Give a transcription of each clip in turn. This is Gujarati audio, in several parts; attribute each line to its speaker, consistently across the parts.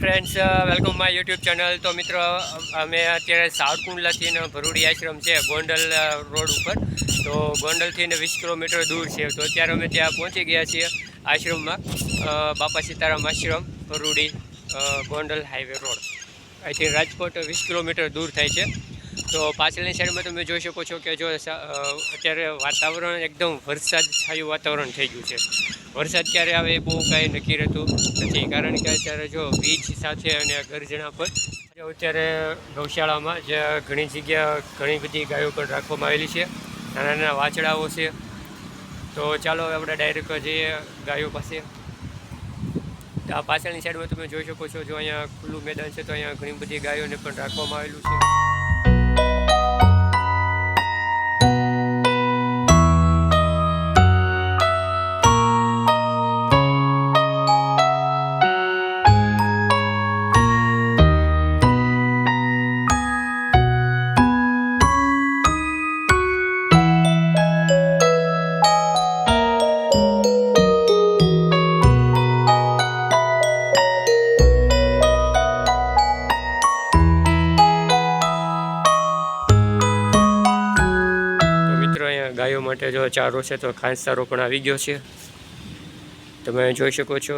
Speaker 1: Friends, welcome my YouTube channel. તો મિત્રો, અમે અત્યારે સાવરકુંડલાથી ભરૂડી આશ્રમ છે ગોંડલ રોડ ઉપર. તો ગોંડલથી 20 કિલોમીટર દૂર છે. તો અત્યારે અમે ત્યાં પહોંચી ગયા છીએ આશ્રમમાં. બાપા સીતારામ આશ્રમ, ભરૂડી, ગોંડલ હાઈવે રોડ. અહીંથી રાજકોટ 20 કિલોમીટર દૂર થાય છે. તો પાછળની સાઈડમાં તમે જોઈ શકો છો કે જો અત્યારે વાતાવરણ એકદમ વરસાદ છાયું વાતાવરણ થઈ ગયું છે. વરસાદ ક્યારે આવે એ બહુ કાંઈ નક્કી રહેતું નથી, કારણ કે અત્યારે જો વીજ સાથે અને ગરજણા પર અત્યારે ગૌશાળામાં જે ઘણી જગ્યા ઘણી બધી ગાયો પણ રાખવામાં આવેલી છે, નાના નાના વાછડાઓ છે. તો ચાલો આપણે ડાયરેક્ટ જઈએ ગાયો પાસે. આ પાછળની સાઈડમાં તમે જોઈ શકો છો, જો અહીંયા ખુલ્લું મેદાન છે, તો અહીંયા ઘણી બધી ગાયોને પણ રાખવામાં આવેલું છે. ગાયો માટે જો ચારો છે, તો ઘાસચારો પણ આવી ગયો છે, તમે જોઈ શકો છો.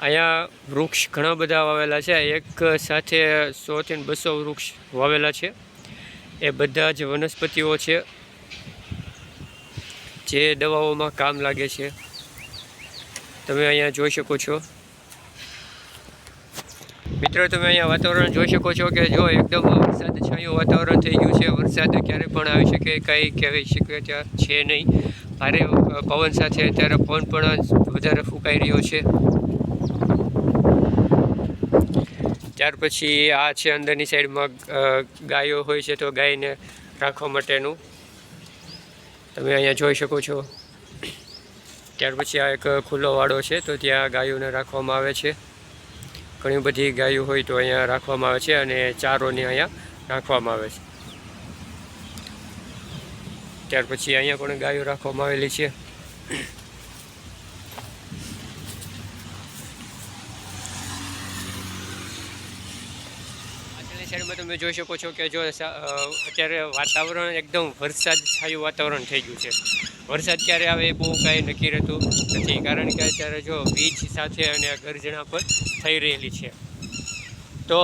Speaker 1: અહીંયા વૃક્ષ ઘણા બધા વાવેલા છે. એક સાથે 100 થી 200 વૃક્ષ વાવેલા છે. એ બધા જ વનસ્પતિઓ છે જે દવાઓમાં કામ લાગે છે. તમે અહીંયા જોઈ શકો છો. મિત્રો, તમે અહીંયા વાતાવરણ જોઈ શકો છો કે જો એકદમ વરસાદ છાયું વાતાવરણ થઈ ગયું છે. વરસાદ ક્યારે પણ આવી શકે કંઈ કહેવી શકે ત્યાં છે નહીં. ભારે પવન સાથે અત્યારે પવન પણ વધારે ફૂંકાઈ રહ્યો છે. ત્યાર પછી આ છે અંદરની સાઈડમાં ગાયો હોય છે, તો ગાયને રાખવા માટેનું તમે અહીંયા જોઈ શકો છો. ત્યાર પછી આ એક ખુલ્લો વાડો છે, તો ત્યાં ગાયોને રાખવામાં આવે છે. ઘણી બધી ગાયો હોય તો અહીંયા રાખવામાં આવે છે, અને ચારોને અહીંયા રાખવામાં આવે છે. ત્યાર પછી અહીંયા પણ ગાયો રાખવામાં આવેલી છે. સાઈડમાં તમે જોઈ શકો છો કે જો અત્યારે વાતાવરણ એકદમ વરસાદ છાયું વાતાવરણ થઈ ગયું છે. વરસાદ ક્યારે આવે એ બહુ કાંઈ નક્કી રહેતું નથી, કારણ કે અત્યારે જો વીજ સાથે અને ગરજણા પર થઈ રહેલી છે. તો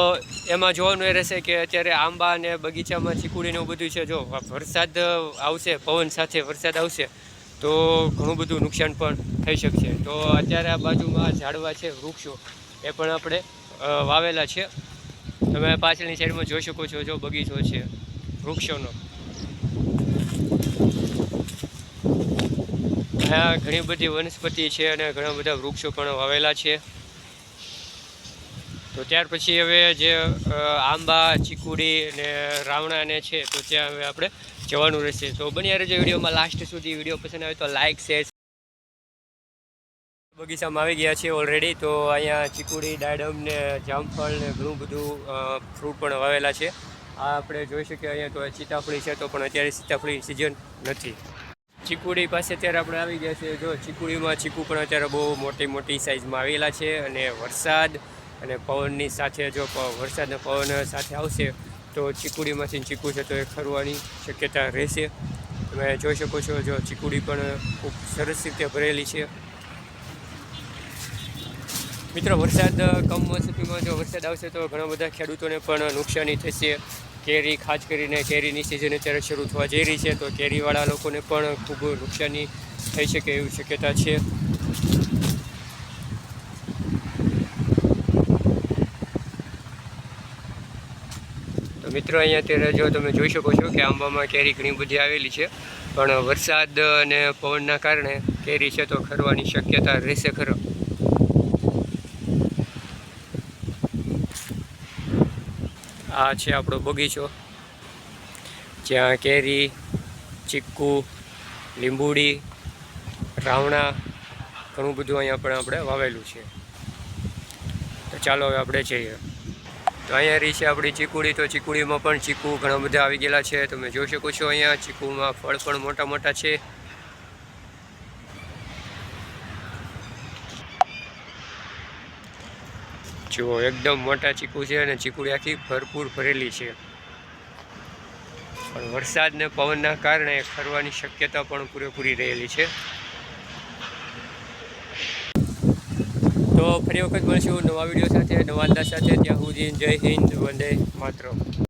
Speaker 1: એમાં જોવાનું એ રહેશે કે અત્યારે આંબા અને બગીચામાં ચીકુડીને એવું બધું છે. જો વરસાદ આવશે, પવન સાથે વરસાદ આવશે તો ઘણું બધું નુકસાન પણ થઈ શકશે. તો અત્યારે આ બાજુમાં ઝાડવા છે, વૃક્ષો એ પણ આપણે વાવેલા છે. તમે પાછળની સાઈડમાં જોઈ શકો છો, જો બગીચો છે વૃક્ષોનો. અહીંયા ઘણી બધી વનસ્પતિ છે અને ઘણા બધા વૃક્ષો પણ વાવેલા છે. તો ત્યાર પછી હવે જે આંબા, ચીકુડી અને રાવણાને છે, તો ત્યાં હવે આપણે જવાનું રહેશે. તો બન્યા રહેજો વિડીયોમાં લાસ્ટ સુધી. વિડીયો પસંદ આવે તો લાઇક, શેર. બગીચામાં આવી ગયા છે ઓલરેડી. તો અહીંયા ચીકુડી, દાડમ ને જામફળ ને ઘણું બધું ફ્રૂટ પણ વાવેલા છે. આ આપણે જોઈ શકીએ અહીંયા તો સીતાફળી છે, તો પણ અત્યારે સીતાફળી સિઝન નથી. ચીકુડી પાસે અત્યારે આપણે આવી ગયા છે. જો ચીકુડીમાં ચીકુ પણ અત્યારે બહુ મોટી મોટી સાઇઝમાં આવેલા છે, અને વરસાદ અને પવનની સાથે જો વરસાદના પવન સાથે આવશે તો ચીકુડીમાંથી ચીકુ છે તો એ ખરવાની શક્યતા રહેશે. તમે જોઈ શકો છો, જો ચીકુડી પણ ખૂબ સરસ રીતે ભરેલી છે. મિત્રો, વરસાદ કમોસમીમાં જો વરસાદ આવશે તો ઘણા બધા ખેડૂતોને પણ નુકસાની થશે. કેરી, ખાસ કરીને કેરીની સિઝન અત્યારે શરૂ થવા જઈ રહી છે, તો કેરીવાળા લોકોને પણ ખૂબ નુકસાની થઈ શકે એવી શક્યતા છે. તો મિત્રો, અહીંયા અત્યારે જો તમે જોઈ શકો છો કે આંબામાં કેરી ઘણી બધી આવેલી છે, પણ વરસાદ અને પવનના કારણે કેરી છે તો ખરવાની શક્યતા રહેશે ખરો. આ છે આપણો બગીચો, જ્યાં કેરી, ચીકુ, લીંબુડી, રાવણા ઘણું બધું અહીંયા પણ આપણે વાવેલું છે. તો ચાલો હવે આપણે જઈએ. તો અહીંયા રહી છે આપણી ચીકુડી. તો ચીકુડીમાં પણ ચીકુ ઘણા બધા આવી ગયેલા છે. તમે જોઈ શકો છો અહીંયા ચીકુમાં ફળ પણ મોટા મોટા છે. જુઓ એકદમ મોટા ચીકુ છે અને ચીકુડી આખી ભરપૂર ભરેલી છે. પણ વરસાદ ને પવનના કારણે ખરવાની શક્યતા પણ પૂરેપૂરી રહેલી છે. તો ફરી વખત મળશું નવા વિડીયો સાથે, નવા અંદાજ સાથે. ત્યાં સુધી જય હિન્દ, વંદે માતરમ.